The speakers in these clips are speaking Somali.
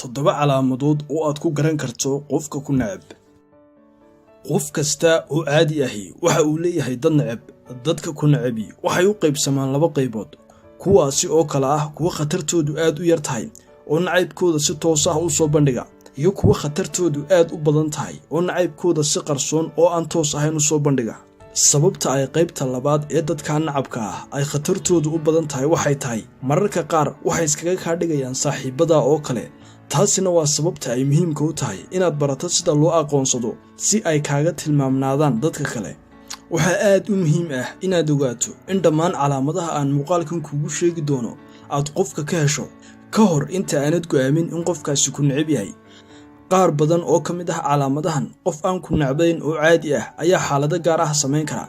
toddoba calaamadood oo aad ku garan karto qofka ku neceb. qof kasta oo caadi ahi waxa uu leeyahay dad neceb. dadka ku necebi waxay u qaybsamaan laba qaybood, kuwaasi oo kala ah kuwa khatartoodu aad u yar tahay oo nacaybkooda si toos ah u soo bandhiga, iyo kuwa khatartoodu aad u badan tahay oo nacaybkooda si qarsoon oo aan toos ahayn u soo bandhiga. sababta ay qaybta labaad ee dadka nacabka ah ay khatartoodu u badan tahay waxay tahay mararka qaar waxay iskaga kaa dhigayaan saaxiibada oo kale. taasina waa sababta ay muhiimka u tahay inaad barato sida loo aqoonsado si ay kaaga tilmaamnaadaan dadka kale. waxaa aad u muhiim ah inaad ogaato in dhammaan calaamadaha aan muuqaalkan kuugu sheegi doono aad qofka ka hesho ka hor inta aanad go'aamin in qofkaasi ku neceb yahay. qaar badan oo ka mid ah calaamadahan qof aan ku necbayn oo caadi ah ayaa xaalado gaar ah samayn kara,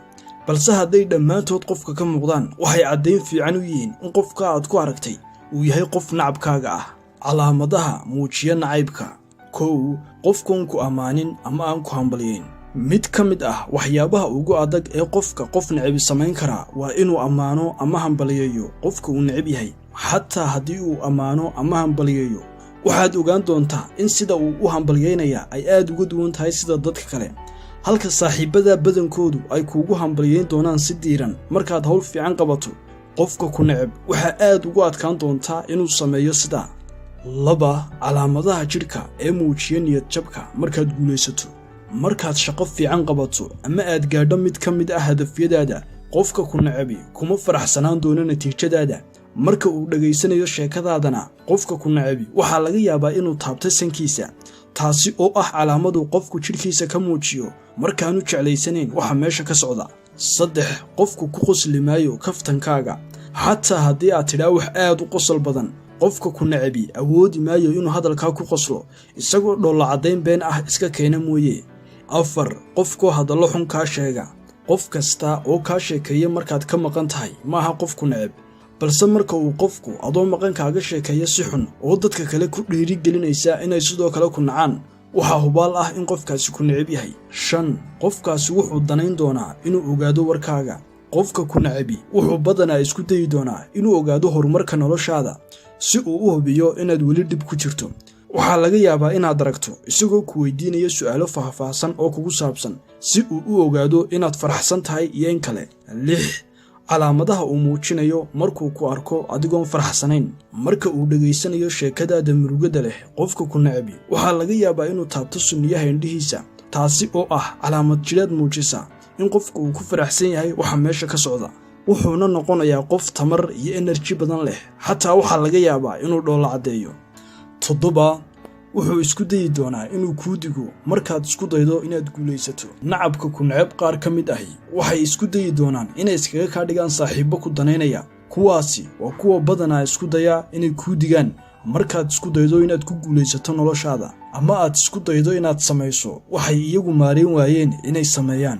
balse hadday dhammaantood qofka ka muuqdaan waxay caddayn fiican u yihiin in qofka aad ku aragtay uu yahay qof nacabkaaga ah. calaamadaha muujiya nacaybka. 1. qofkuun ku ammaanin ama aan ku hambalyayn. mid ka mid ah waxyaabaha ugu adag ee qofka qof necabi samayn karaa waa inuu ammaano ama hambalyeeyo qofka uu necab yahay. xataa haddii uu ammaano ama hambalyeeyo, waxaad ogaan doontaa in sida uu u hambalyeynaya ay aad uga duwan tahay sida dadka kale, halka saaxiibada badankoodu ay kuugu hambalyeyn doonaan si diiran. markaad hawl fiican qabato, qofka ku neceb waxaa aad ugu adkaan doontaa inuu sameeyo sidaa. 2. calaamadaha jidhka ee muujiya niyad jabka markaad guulaysato. markaad shaqo fiican qabato ama aad gaadho mid ka mid ah hadafyadaada, qofka ku necebi kuma faraxsanaan doono natiijadaada. marka uu dhegaysanayo sheekadaadana, qofka ku necebi waxaa laga yaabaa inuu taabto sankiisa, taasi oo ah calaamadu qofku jidhkiisa ka muujiyo markaanu jeclaysanayn waxa meesha ka socda. 3. qofku ku qosli maayo kaftankaaga. xataa haddii aad tidhaa wax aad u qosol badan, qofka ku necebi awoodi maayo inuu hadalkaa ku qoslo isagoo dhoolla caddayn been ah iska keena mooye. 4. qofkoo hadallo xun kaa sheega. qof kasta oo kaa sheekeeya markaad ka maqan tahay maaha qof ku neceb, balse marka uu qofku adoo maqan kaaga sheekeeya si xun oo dadka kale ku dhiirigelinaysa inay sidoo kale ku nacaan, waxaa hubaal ah in qofkaasi ku neceb yahay. 5. qofkaasi wuxuu danayn doonaa inuu ogaado warkaaga. qofka ku necebi wuxuu badanaa isku dayi doonaa inuu ogaado horumarka noloshaada si uu u hubiyo inaad weli dhib ku jirto. waxaa laga yaabaa inaad aragto isagoo ku weydiinaya su'aalo faahfaahsan oo kugu saabsan si uu u ogaado inaad faraxsan tahay iyo in kale. 6. calaamadaha uu muujinayo markuu ku arko adigoon faraxsanayn. marka uu dhegaysanayo sheekadaada murugada leh, qofka ku necebi waxaa laga yaabaa inuu taabto sunniyaha indhihiisa, taasi oo ah calaamad jidheed muujisa in qofku uu ku faraxsan yahay waxa meesha ka socda. wuxuuna noqonayaa qof tamar iyo enerji badan leh, xataa waxaa laga yaabaa inuu dhoolla caddeeyo. 7. wuxuu isku dayi doonaa inuu kuu digo markaad isku daydo inaad guulaysato. nacabka ku neceb qaar ka mid ahi waxay isku dayi doonaan inay iskaga kaa dhigaan saaxiibbo ku danaynaya. kuwaasi waa kuwa badanaa isku daya inay kuu digaan markaad isku daydo inaad ku guulaysato noloshaada, ama aad isku daydo inaad samayso waxay iyagu maarayn waayeen inay sameeyaan.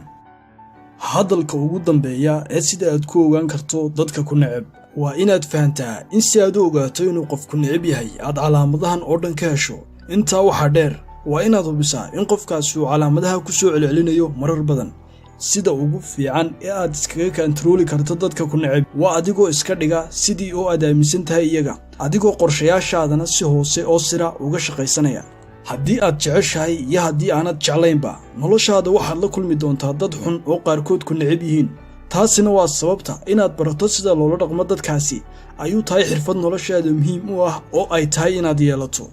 hadalka ugu dambeeya ee sida aad ku ogaan karto dadka ku neceb waa inaad fahantaa in si aad u ogaato inuu qofku neceb yahay aad calaamadahan oo dhan ka hesho. intaa waxaa dheer, waa inaad hubisaa in qofkaasi uu calaamadaha ku soo celcelinayo marar badan. sida ugu fiican ee aad iskaga kantarooli karto dadka ku neceb waa adigoo iska dhiga sidii oo aad aaminsan tahay iyaga, adigoo qorshayaashaadana si hoose oo sira uga shaqaysanaya. haddii aad jeceshahay iyo haddii aanad jeclaynba, noloshaada waxaad la kulmi doontaa dad xun oo qaarkood ku neceb yihiin. taasina waa sababta inaad barato sida loola dhaqmo dadkaasi ayuu tahay xirfad noloshaada muhiim u ah oo ay tahay inaad yeelato.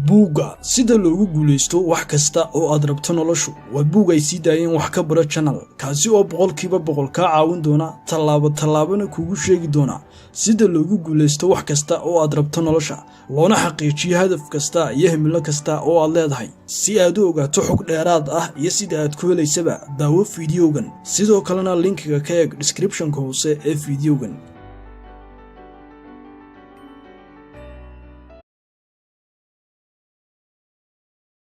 buugga sida loogu guulaysto wax kasta oo aad rabto noloshu waa buug ay sii daayeen wax ka baro channel, kaasi oo 100% kaa caawin doona tallaabana kuugu sheegi doona sida loogu guulaysto wax kasta oo aad rabto nolosha, loona xaqiijiyo hadaf kasta iyo himilo kasta oo aad leedahay. si aad u ogaato xog dheeraad ah iyo sida aad ku helaysaba, daawo fiidiyogan. sidoo kalena linkiga ka eeg description-ka hoose ee fiidiyogan.